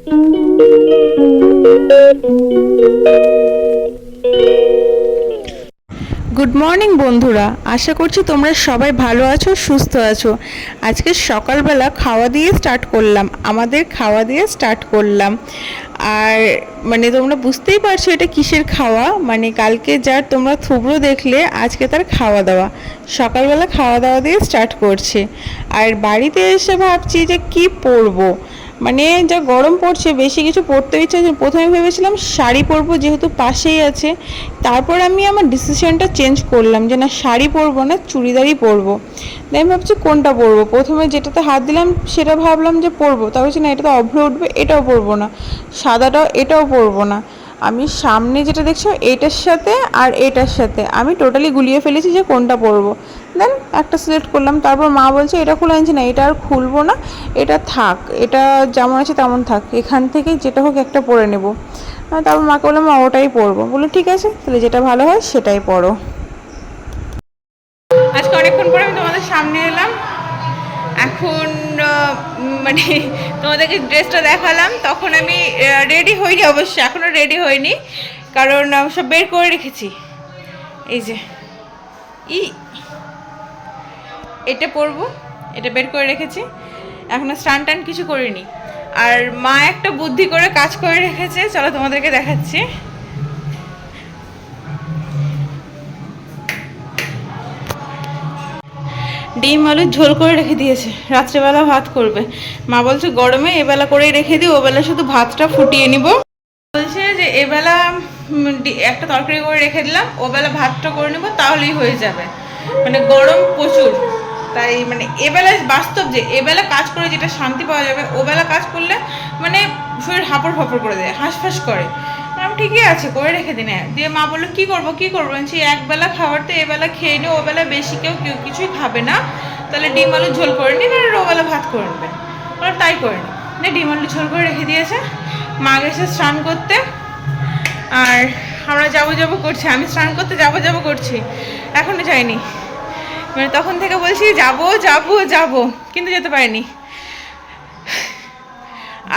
Good morning বন্ধুরা, আশা করছি তোমরা সবাই ভালো আছো, সুস্থ আছো। আজকে সকালবেলা খাওয়া দিয়ে স্টার্ট করলাম, আমাদের খাওয়া দিয়ে স্টার্ট করলাম। আর মানে তোমরা বুঝতেই পারছো এটা কিসের খাওয়া। মানে কালকে যার তোমরা থুবড়ো দেখলে, আজকে তার খাওয়া দাওয়া। সকালবেলা খাওয়া দাওয়া দিয়ে স্টার্ট করছে। আর বাড়িতে এসে ভাবছি যে কি পরবো। মানে যা গরম পড়ছে, বেশি কিছু পরতে ইচ্ছে হচ্ছে। প্রথমে ভেবেছিলাম শাড়ি পরবো, যেহেতু পাশেই আছে। তারপর আমি আমার ডিসিশনটা চেঞ্জ করলাম যে না, শাড়ি পরবো না, চুড়িদারই পরবো। তাই আমি ভাবছি কোনটা পরবো। প্রথমে যেটাতে হাত দিলাম সেটা ভাবলাম যে পরবো, তা বলছি না, এটা তো অভ্র উঠবে, এটাও পরবো না। সাদাটাও, এটাও পরবো না। আমি সামনে যেটা দেখছো এটার সাথে আর এটার সাথে আমি টোটালি গুলিয়ে ফেলেছি যে কোনটা পরবো। দেন একটা সিলেক্ট করলাম। তারপর মা বলছে এটা খুলে আনছি না, এটা আর খুলবো না, এটা থাক, এটা যেমন আছে তেমন থাক, এখান থেকে যেটা হোক একটা পরে নেবো। তারপর মাকে বললাম মা ওটাই পরবো। বললো ঠিক আছে, তাহলে যেটা ভালো হয় সেটাই পরো। আজকে অনেকক্ষণ পরে আমি তোমাদের সামনে এলাম। এখন মানে তোমাদেরকে ড্রেসটা দেখালাম, তখন আমি রেডি হইনি, অবশ্যই এখনও রেডি হইনি, কারণ সব বের করে রেখেছি। এই যে এটা পরবো, এটা বের করে রেখেছি, এখনো স্নান টান কিছু করিনি। আর মা একটা বুদ্ধি করে কাজ করে রেখেছে, চলো তোমাদেরকে দেখাচ্ছি। ডিম আলুর ঝোল করে রেখে দিয়েছে, রাত্রেবেলা ভাত করবে। মা বলছে গরমে এবেলা করেই রেখে দিই, ওবেলা শুধু ভাতটা ফুটিয়ে নিব। বলছে যে এবেলা একটা তরকারি করে রেখে দিলাম, ওবেলা ভাতটা করে নেবো, তাহলেই হয়ে যাবে। মানে গরম প্রচুর, তাই মানে এবেলা বাস্তব যে এবেলা কাজ করে যেটা শান্তি পাওয়া যাবে, ওবেলা কাজ করলে মানে শরীর হাঁপড় ফাঁপড় করে দেয়, হাঁসফাঁস করে। আমি ঠিকই আছে, করে রেখে দিন। দিয়ে মা বললো কী করবো কী করবো, সেই একবেলা খাবার তো এবেলা খেয়ে নিই, ওবেলা বেশি কেউ কিছুই খাবে না, তাহলে ডিম আলুর ঝোল করে নিন, আর ওবেলা ভাত করে নেবেন। ওরা তাই করে নিই, ডিম আলুর ঝোল করে রেখে দিয়েছে। মা গেছে স্নান করতে, আর আমরা যাবো যাবো করছি, আমি স্নান করতে যাবো যাবো করছি, এখনও যাইনি। মানে তখন থেকে বলছি যাবো যাবো যাবো, কিন্তু যেতে পারিনি।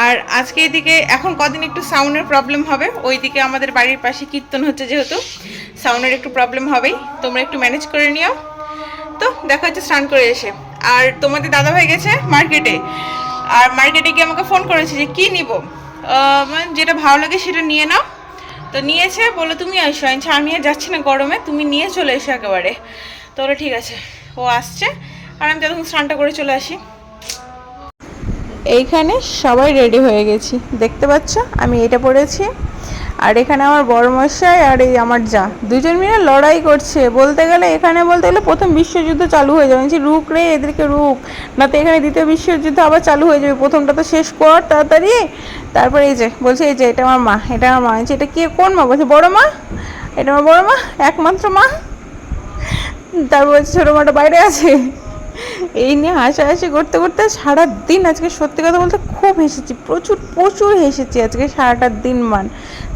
আর আজকে এদিকে এখন কদিন একটু সাউন্ডের প্রবলেম হবে, ওইদিকে আমাদের বাড়ির পাশে কীর্তন হচ্ছে, যেহেতু সাউন্ডের একটু প্রবলেম হবেই, তোমরা একটু ম্যানেজ করে নিও। তো দেখা হচ্ছে স্নান করে এসে। আর তোমাদের দাদাভাই গেছে মার্কেটে, আর মার্কেটে গিয়ে আমাকে ফোন করেছে যে কী নিব, মানে যেটা ভালো লাগে সেটা নিয়ে নাও। তো নিয়েছে, বললো তুমি আসো। আমি আর যাচ্ছি না গরমে, তুমি নিয়ে চলে এসো একেবারে। তো বলো ঠিক আছে, ও আসছে, আর আমি তখন স্নানটা করে চলে আসি। এইখানে সবাই রেডি হয়ে গেছি, দেখতে পাচ্ছ আমি এটা পরেছি। আর এখানে আমার বড়মশাই আর এই আমার যা, দুজন মিলে লড়াই করছে। বলতে গেলে এখানে বলতে গেলে প্রথম বিশ্বযুদ্ধ চালু হয়ে যাবে। বলছি রুক রে, এদেরকে রুক, না তো এখানে দ্বিতীয় বিশ্বযুদ্ধ আবার চালু হয়ে যাবে। প্রথমটা তো শেষ কর তাড়াতাড়ি। তারপরে এই যে বলছে, এই যে এটা আমার মা, এটা আমার মা। বলছে এটা কি, কোন মা? বলছে বড় মা, এটা আমার বড় মা, একমাত্র মা। তারপর বলছে ছোটো মাটা বাইরে আছে। এই নিয়ে হাসাহাসি করতে করতে সারাদিন, আজকে সত্যি কথা বলতে খুব হেসেছি, প্রচুর প্রচুর হেসেছি আজকে সারাটা দিন মান।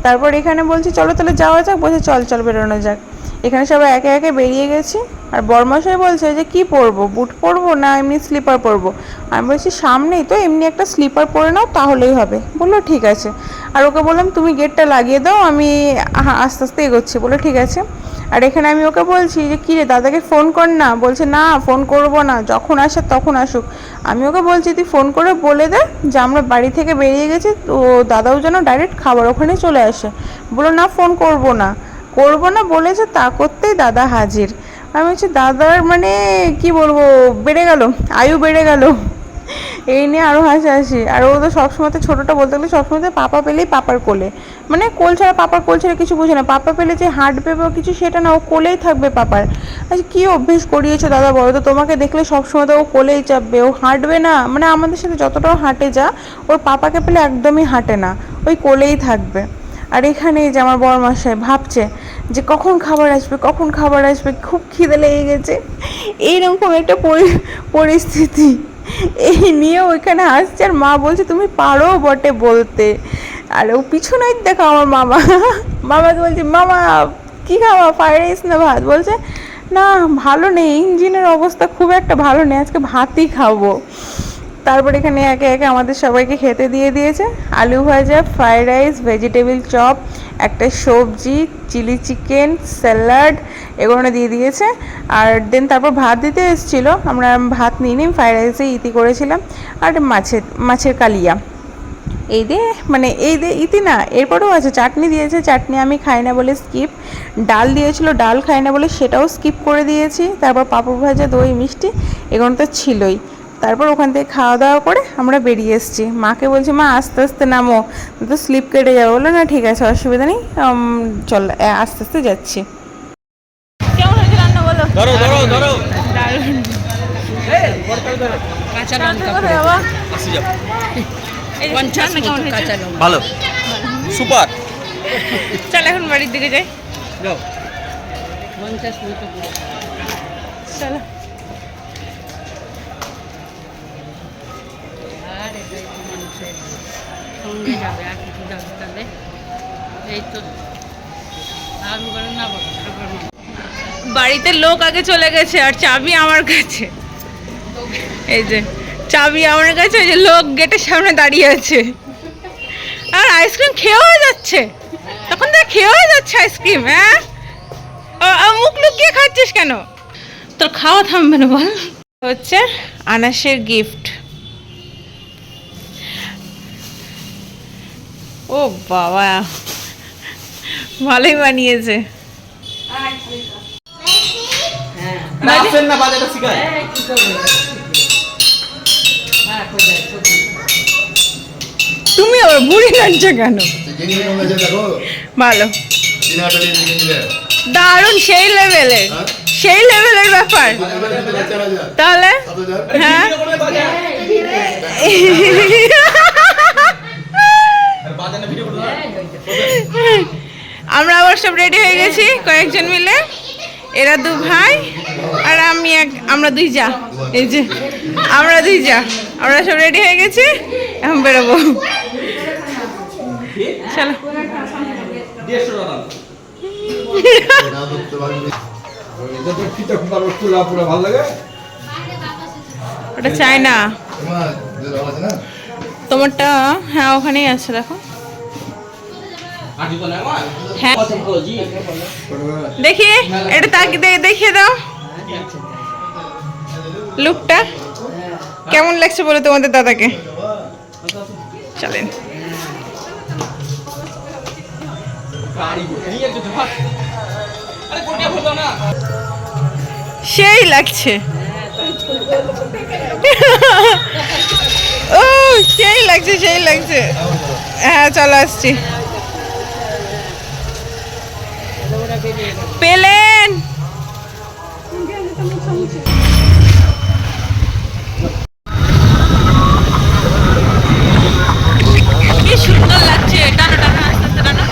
তারপর এখানে বলছি চলো তাহলে যাওয়া যাক, বলছে চল চল বেরোনো যাক। এখানে সবাই একে একে বেরিয়ে গেছি। আর বরমশাই বলছে যে কি পরবো, বুট পরবো না এমনি স্লিপার পরবো। আমি বলছি সামনেই তো, এমনি একটা স্লিপার পরে নাও তাহলেই হবে। বললো ঠিক আছে। আর ওকে বললাম তুমি গেটটা লাগিয়ে দাও, আমি আস্তে আস্তে এগোচ্ছি। বললো ঠিক আছে। আর এখানে আমি ওকে বলছি যে কী রে, দাদাকে ফোন কর না। বলছে না ফোন করবো না, যখন আসে তখন আসুক। আমি ওকে বলছি তুই ফোন করে বলে দে যে আমরা বাড়ি থেকে বেরিয়ে গেছি, তো দাদাও যেন ডাইরেক্ট খাবার ওখানে চলে আসে। বলো না ফোন করবো না, করবো না বলেছে, তা করতেই দাদা হাজির। আমি বলছি দাদার মানে কি বলবো, বেড়ে গেল, আয়ু বেড়ে গেল। এই নিয়ে আরও হাসাহাসি। আর ও তো সবসময়, ছোটোটা বলতে গেলে সবসময় পাপা পেলেই পাপার কোলে, মানে কোল ছাড়া, পাপার কোল ছাড়া কিছু বোঝে না। পাপা পেলে যে হাঁটবে বা কিছু সেটা না, ও কোলেই থাকবে পাপার। আচ্ছা কী অভ্যেস করিয়েছো দাদা বলো তো, তোমাকে দেখলে সবসময় তো ও কোলেই চাপবে, ও হাঁটবে না। মানে আমাদের সাথে যতটাও হাঁটে যা, ওর পাপাকে পেলে একদমই হাঁটে না, ওই কোলেই থাকবে। আর এখানে যে আমার বড়মশাই ভাবছে যে কখন খাবার আসবে, কখন খাবার আসবে, খুব খিদে লেগে গেছে, এইরকম একটা পরিস্থিতি। এই নিয়ে ওইখানে আসছে। আর মা বলছে তুমি পারো বটে বলতে। আর ও পিছনে দেখো আমার মামা, মামাকে বলছি মামা কী খাওয়া, ফ্রাইড রাইস না ভাত? বলছে না ভালো নেই, ইঞ্জিনের অবস্থা খুব একটা ভালো নেই, আজকে ভাতই খাবো। তারপর এখানে একে একে আমাদের সবাইকে খেতে দিয়ে দিয়েছে। আলু ভাজা, ফ্রাইড রাইস, ভেজিটেবিল চপ, একটা সবজি, চিলি চিকেন, স্যালাড, এগুলো দিয়ে দিয়েছে। আর দেন তারপর ভাত দিতে এসেছিলো, আমরা ভাত নিয়ে নিই, ফ্রাইড রাইসে ইতি করেছিলাম আর মাছের কালিয়া। এই দিয়ে মানে এই দিয়ে ইতি না, এরপরেও আছে চাটনি দিয়েছে, চাটনি আমি খাই না বলে স্কিপ। ডাল দিয়েছিল, ডাল খাই না বলে সেটাও স্কিপ করে দিয়েছি। তারপর পাঁপড় ভাজা, দই, মিষ্টি এগুলো তো ছিলই। তারপর ওখান থেকে খাওয়া দাওয়া করে আমরা বেরিয়ে এসেছি। মাকে বলছি, মা আস্তে আস্তে নামো, তো স্লিপ কেটে যাবো। বললো না ঠিক আছে, অসুবিধা নেই, চল আস্তে আস্তে যাচ্ছি। কেমন হয়েছে রান্না বলো? ভালো, সুপার। চল এখন বাড়ির দিকে যাই, চলো। সঙ্গে যাবে আর কিছু যাবে তাহলে এই তো বাড়িতে লোক আগে চলে গেছে আর চাবি আমার কাছে। এই যে চাবি আমার কাছে, এই যে লোক গেটের সামনে দাঁড়িয়ে আছে আর আইসক্রিম খেয়েও যাচ্ছে। তখন তো খেয়েও যাচ্ছে আইসক্রিম। হ্যাঁ, মুখ লুকিয়ে খাচ্ছিস কেন? তোর খাওয়া থামবে না বল। হচ্ছে আনাসের গিফট। ও বাবা, ভালোই বানিয়েছে। তুমি আবার বুড়ি নাচছো কেন? ভালো, দারুণ, সেই লেভেলের, সেই লেভেলের ব্যাপার। তাহলে হ্যাঁ, আমরা আবার সব রেডি হয়ে গেছি কয়েকজন মিলে। এরা দু ভাই আর আমি আমরা দুই যা। এই যে আমরা দুই যা, আমরা সব রেডি হয়ে গেছি, এখন বেরোবো। চলো। ওটা চাই না, তোমারটা হ্যাঁ ওখানেই আছে, দেখো। হ্যাঁ দেখি, এটা তাকে দেখিয়ে দাও লুকটা কেমন লাগছে বলে তোমাদের দাদাকে। চলেন। সেই লাগছে, ও সেই লাগছে, সেই লাগছে। হ্যাঁ চলো আসছি। পেলেন কি সুন্দর লাগছে। টানো টানো, আস্তে আস্তে টানো।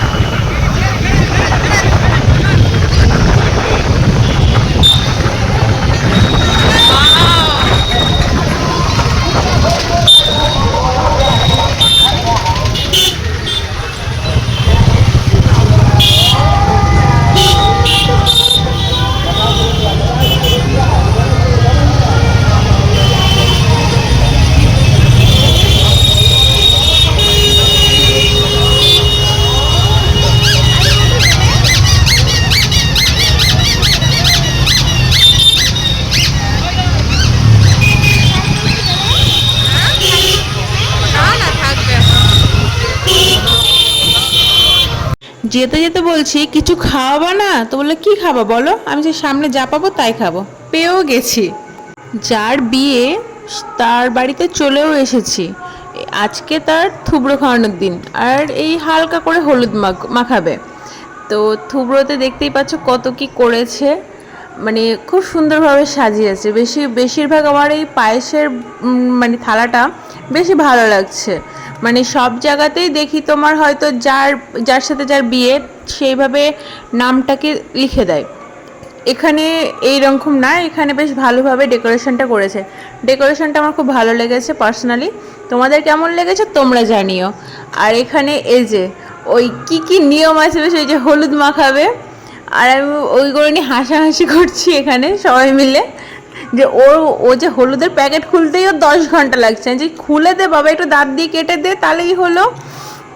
যেতে যেতে বলছি কিছু খাওয়াবা না, তো বললো কি খাবা বলো। আমি যে সামনে যা পাবো তাই খাবো। পেয়েও গেছি, যার বিয়ে তার বাড়িতে চলেও এসেছি। আজকে তার থুবড়ো খাওয়ানোর দিন, আর এই হালকা করে হলুদ মাখাবে। তো থুবড়োতে দেখতেই পাচ্ছ কত কি করেছে, মানে খুব সুন্দরভাবে সাজিয়েছে। বেশিরভাগ আমার এই পায়েসের মানে থালাটা বেশি ভালো লাগছে। মানে সব জায়গাতেই দেখি তোমার হয়তো যার সাথে যার বিয়ে সেইভাবে নামটাকে লিখে দেয়, এখানে এইরকম না, এখানে বেশ ভালোভাবে ডেকোরেশনটা করেছে। ডেকোরেশনটা আমার খুব ভালো লেগেছে পার্সোনালি। তোমাদের কেমন লেগেছে তোমরা জানিও। আর এখানে এই যে ওই কি নিয়ম আছে, বেশ ওই যে হলুদ মাখাবে, আর আমি ওইগুলো নিয়ে হাসাহাসি করছি এখানে সবাই মিলে, যে ও যে হলুদের প্যাকেট খুলতেই ওর 10 ঘন্টা লাগছে, যে খুলে দে বাবা, একটু দাঁত দিয়ে কেটে দে তাহলেই হলো।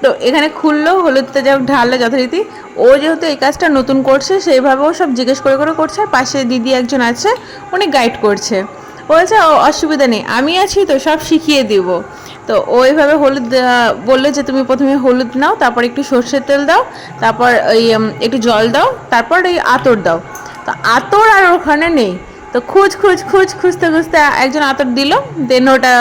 তো এখানে খুললো, হলুদটা যা ঢাললো যথারীতি। ও যেহেতু এই কাজটা নতুন করছে সেইভাবে ও সব জিজ্ঞেস করে করে করছে, আর পাশে দিদি একজন আছে উনি গাইড করছে। ও বলছে অসুবিধা নেই, আমি আছি তো, সব শিখিয়ে দিব। তো ওইভাবে হলুদ বললো যে তুমি প্রথমে হলুদ নাও, তারপর একটু সর্ষের তেল দাও, তারপর ওই একটু জল দাও, তারপর এই আতর দাও। তো আতর আর ওখানে নেই, তো খুঁজতে খুঁজতে একজন আতর দিল, দেন ওটা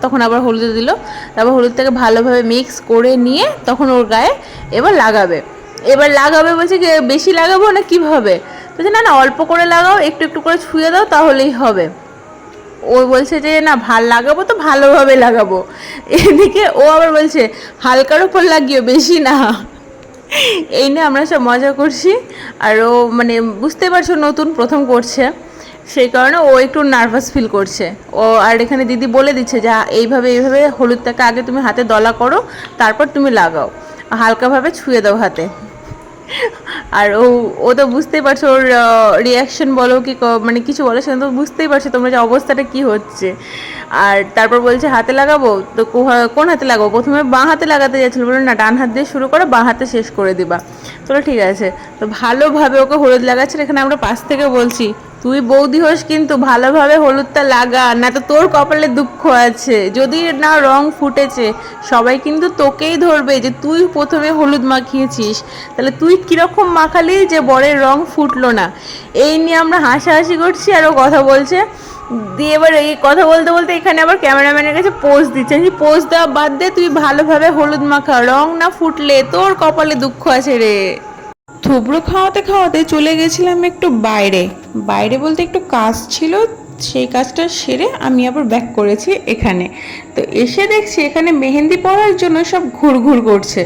তখন আবার হলুদ দিল, তারপর হলুদটাকে ভালোভাবে মিক্স করে নিয়ে তখন ওর গায়ে এবার লাগাবে বলছে কি বেশি লাগাবো না কীভাবে? বলছে না না অল্প করে লাগাও, একটু একটু করে ছুঁয়ে দাও তাহলেই হবে। ও বলছে যে না লাগাবো তো ভালোভাবে লাগাবো, এদিকে ও আবার বলছে হালকার উপর লাগিও, বেশি না। এই নিয়ে আমরা সব মজা করছি। আর ও মানে বুঝতে পারছো নতুন প্রথম করছে, সেই কারণে ও একটু নার্ভাস ফিল করছে। ও আর এখানে দিদি বলে দিচ্ছে যে এইভাবে হলুদটাকে আগে তুমি হাতে দলা করো, তারপর তুমি লাগাও, হালকাভাবে ছুঁয়ে দাও হাতে। আর ও তো বুঝতেই পারছো, ওর রিয়াকশন বলো কি মানে কিছু বলো, সেটা তো বুঝতেই পারছো তোমরা যে অবস্থাটা কি হচ্ছে। আর তারপর বলছে হাতে লাগাবো, তো কোন হাতে লাগাবো? প্রথমে বাঁ হাতে লাগাতে যাচ্ছিলো, বললো না ডান হাত দিয়ে শুরু করে বাঁ হাতে শেষ করে দিবা। চলো ঠিক আছে। তো ভালোভাবে ওকে হলুদ লাগাচ্ছে। এখানে আমরা পাশ থেকে বলছি তুই বৌদি হোস কিন্তু ভালোভাবে হলুদটা লাগা, না তো তোর কপালে দুঃখ আছে, যদি না রং ফুটেছে সবাই কিন্তু তোকেই ধরবে যে তুই প্রথমে হলুদ মাখিয়েছিস, তাহলে তুই কীরকম মাখালি যে বরের রং ফুটলো না। এই নিয়ে আমরা হাসাহাসি করছি আর ও কথা বলছে। দিয়ে এবার এই কথা বলতে বলতে এখানে আবার ক্যামেরাম্যানের কাছে পোজ দিচ্ছে, যে পোজ দেওয়া বাদ দে, তুই ভালোভাবে হলুদ মাখা, রং না ফুটলে তোর কপালে দুঃখ আছে রে। থুবড়ো খাওয়াতে খাওয়াতে চলে গেছিলাম একটু বাইরে বলতে একটু কাজ ছিল, সেই কাজটা সেরে আমি আবার ব্যাক করেছি এখানে। তো এসে দেখছি এখানে মেহেন্দি পড়ার জন্য সব ঘুরঘুর করছে।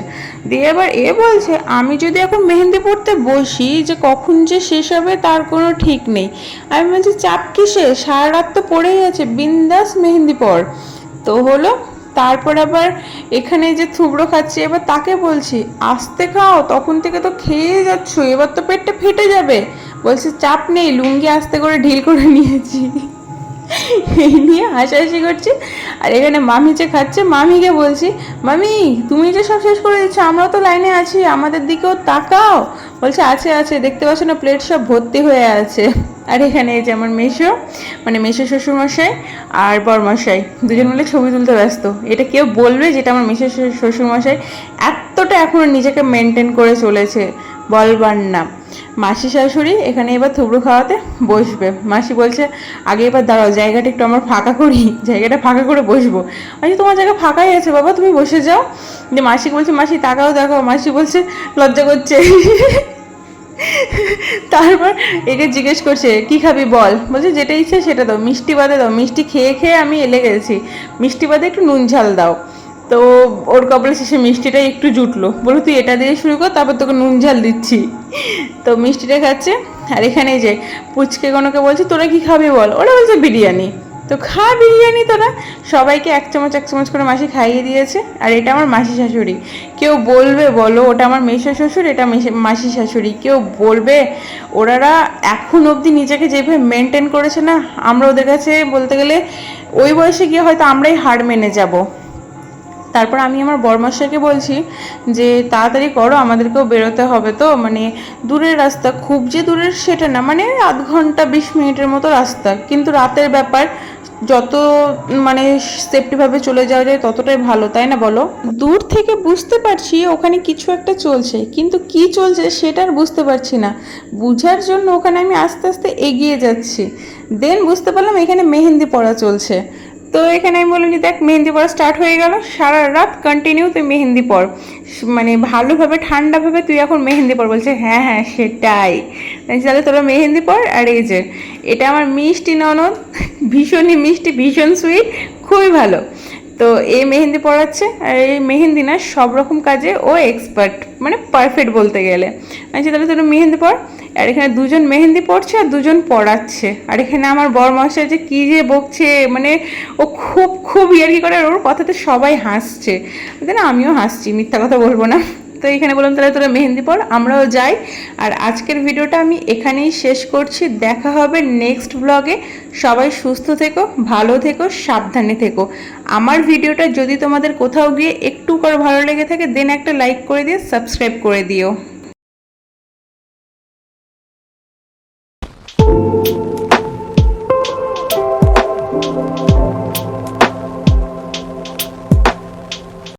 দিয়ে এবার বলছে আমি যদি এখন মেহেন্দি পড়তে বসি যে কখন যে শেষ হবে তার কোনো ঠিক নেই। আমি বলছি চাপ কিসে, সারা রাত তো পড়েই আছে, বিন্দাস মেহেন্দি পড়। তো হলো। তারপর আবার এখানে যে থুবড়ো খাচ্ছি, এবার তাকে বলছি আস্তে খাও, তখন থেকে তো খেয়ে যাচ্ছ, এবার তো পেটটা ফেটে যাবে। বলছে চাপ নেই, লুঙ্গি আস্তে করে ঢিল করে নিয়েছি। এই নিয়ে হাসাহাসি করছি। আর এখানে মামি যে খাচ্ছে, মামিকে বলছি মামি তুমি যে সব শেষ করে দিচ্ছ, আমরাও তো লাইনে আছি, আমাদের দিকেও তাকাও। বলছে আছে দেখতে পাচ্ছ না, প্লেট সব ভর্তি হয়ে আছে। আর এখানে এই যে আমার মেশো শ্বশুরমশাই আর বরমশাই দুজন মিলে ছবি তুলতে ব্যস্ত। এটা কেউ বলবে যেটা আমার মেশো শ্বশুরমশাই এতটা এখনো নিজেকে মেনটেন করে চলেছে বলবার না। মাসি শাশুড়ি এখানে এবার থুবড়ো খাওয়াতে বসবে। মাসি বলছে আগে এবার দাঁড়াও, জায়গাটা একটু আমার ফাঁকা করি, জায়গাটা ফাঁকা করে বসবো। আচ্ছা তোমার জায়গা ফাঁকাই আছে বাবা, তুমি বসে যাও। যে মাসিকে বলছে মাসি তাকাও দেখো, মাসি বলছে লজ্জা করছে। তারপর একে জিজ্ঞেস করছে কি খাবি বল, বলছে যেটা ইচ্ছে সেটা দাও, মিষ্টি বাদে দাও, মিষ্টি খেয়ে খেয়ে আমি এলে গেছি, মিষ্টি বাদে একটু নুন ঝাল দাও। তো ওর কপালে শেষে মিষ্টিটাই একটু জুটলো, বলো তুই এটা দিয়ে শুরু কর, তারপর তোকে নুন ঝাল দিচ্ছি। তো মিষ্টিটা খাচ্ছে। আর এখানে যে পুচকে গণকে বলছে তোরা কি খাবি বল, ওরা বলছে বিরিয়ানি। তো খা বিরিয়ানি তোরা। সবাইকে এক চামচ করে মাসি খাইয়ে দিয়েছে। আর এটা আমার মাসি শাশুড়ি। কেউ বলবে বলো ওটা আমার মেশো শ্বশুর, এটা মাসি শাশুড়ি, কেউ বলবে? ওনারা এখন অবধি নিজেকে যেভাবে মেনটেন করেছে না, আমরা ওদের কাছে বলতে গেলে ওই বয়সে গিয়ে হয়তো আমরাই হার মেনে যাব। তারপর আমি আমার বরমশাইকে বলছি যে তাড়াতাড়ি করো, আমাদেরকেও বেরোতে হবে, তো মানে দূরের রাস্তা, খুব যে দূরের সেটা না, মানে আধ ঘন্টা 20 মিনিটের মতো রাস্তা, কিন্তু রাতের ব্যাপার, যত মানে সেফটিভাবে চলে যাওয়া যায় ততটাই ভালো, তাই না বলো? দূর থেকে বুঝতে পারছি ওখানে কিছু একটা চলছে, কিন্তু কি চলছে সেটা আর বুঝতে পারছি না। বুঝার জন্য ওখানে আমি আস্তে আস্তে এগিয়ে যাচ্ছি। দেন বুঝতে পারলাম এখানে মেহেন্দি পড়া চলছে। তো এখানে আমি বললাম যে দেখ মেহেন্দি পড়া স্টার্ট হয়ে গেল, সারা রাত কন্টিনিউ তুই মেহেন্দি পড়, মানে ভালোভাবে ঠান্ডাভাবে তুই এখন মেহেন্দি পড়। বলছে হ্যাঁ সেটাই। তাহলে তোরা মেহেন্দি পড়। আর এই যে এটা আমার মিষ্টি ননদ, ভীষণই মিষ্টি, ভীষণ সুইট, খুবই ভালো। তো এই মেহেন্দি পড়াচ্ছে। আর এই মেহেন্দি না সব রকম কাজে ও এক্সপার্ট, মানে পারফেক্ট বলতে গেলে। আচ্ছা তাহলে তোরা মেহেন্দি পড়। আর এখানে দুজন মেহেন্দি পড়ছে আর দুজন পড়াচ্ছে। আর এখানে আমার বরমশাই যে কী যে বকছে, মানে ও খুব ইয়ার্কি করে, আর ওর কথাতে সবাই হাসছে, না আমিও হাসছি, মিথ্যা কথা বলবো না। তো এখানে বললাম তাহলে তোরা মেহেন্দি পর, আমরাও যাই। আর আজকের ভিডিওটা আমি এখানেই শেষ করছি, দেখা হবে নেক্সট ব্লগে। সবাই সুস্থ থেকো, ভালো থেকো, সাবধানে থেকো। আমার ভিডিওটা যদি তোমাদের কোথাও গিয়ে একটু করে ভালো লেগে থাকে দেন একটা লাইক করে দিয়ে সাবস্ক্রাইব করে দিও।